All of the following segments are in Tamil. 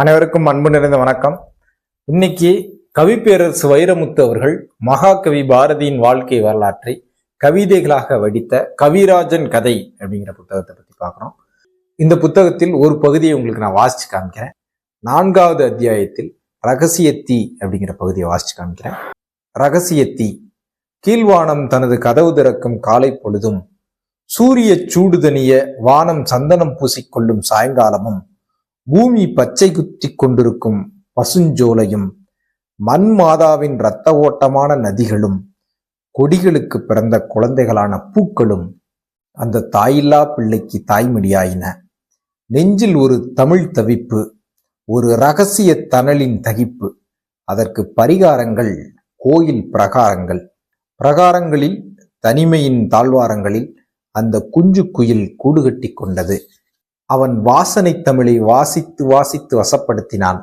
அனைவருக்கும் அன்பு நிறைந்த வணக்கம். இன்னைக்கு கவிப்பேரரசு வைரமுத்து அவர்கள் மகாகவி பாரதியின் வாழ்க்கை வரலாற்றை கவிதைகளாக வடித்த கவிராஜன் கதை அப்படிங்கிற புத்தகத்தை பத்தி பார்க்குறோம். இந்த புத்தகத்தில் ஒரு பகுதியை உங்களுக்கு நான் வாசிச்சு காமிக்கிறேன். 4வது அத்தியாயத்தில் ரகசியத்தீ அப்படிங்கிற பகுதியை வாசிச்சு காமிக்கிறேன். ரகசியத்தீ. கீழ்வானம் தனது கதவு திறக்கும் காலை பொழுதும், சூரிய சூடுதணிய வானம் சந்தனம் பூசிக்கொள்ளும் சாயங்காலமும், பூமி பச்சை குத்தி கொண்டிருக்கும் பசுஞ்சோலையும், மண் மாதாவின் இரத்த ஓட்டமான நதிகளும், கொடிகளுக்கு பிறந்த குழந்தைகளான பூக்களும் அந்த தாயில்லா பிள்ளைக்கு தாய்மடியாயின. நெஞ்சில் ஒரு தமிழ் தவிப்பு, ஒரு இரகசிய தணலின் தகிப்பு. அதற்கு பரிகாரங்கள் கோயில் பிரகாரங்கள். பிரகாரங்களில் தனிமையின் தாழ்வாரங்களில் அந்த குஞ்சு குயில் கூடு கட்டி கொண்டது. அவன் வாசனை தமிழை வாசித்து வாசித்து வசப்படுத்தினான்.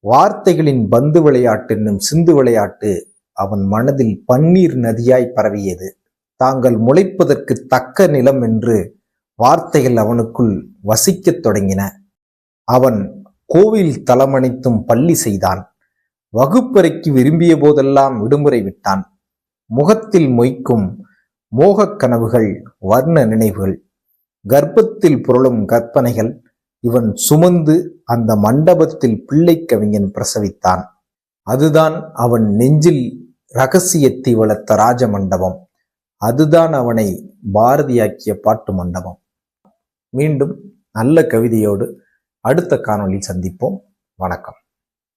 வார்த்தைகளின் பந்து விளையாட்டு என்னும் சிந்து விளையாட்டு அவன் மனதில் பன்னீர் நதியாய் பரவியது. தாங்கள் முளைப்பதற்கு தக்க நிலம் என்று வார்த்தைகள் அவனுக்குள் வசிக்கத் தொடங்கின. அவன் கோவில் தலமனைத்தும் பள்ளி செய்தான். வகுப்பறைக்கு விரும்பிய போதெல்லாம் விடுமுறை விட்டான். முகத்தில் மொய்க்கும் மோகக் கனவுகள், வர்ண நினைவுகள், கர்ப்பத்தில் புரளும் கற்பனைகள் இவன் சுமந்து அந்த மண்டபத்தில் பிள்ளை கவிஞன் பிரசவித்தான். அதுதான் அவன் நெஞ்சில் இரகசியத்தை வளர்த்த ராஜ மண்டபம். அதுதான் அவனை பாரதியாக்கிய பாட்டு மண்டபம். மீண்டும் நல்ல கவிதையோடு அடுத்த காணொளியில் சந்திப்போம். வணக்கம்.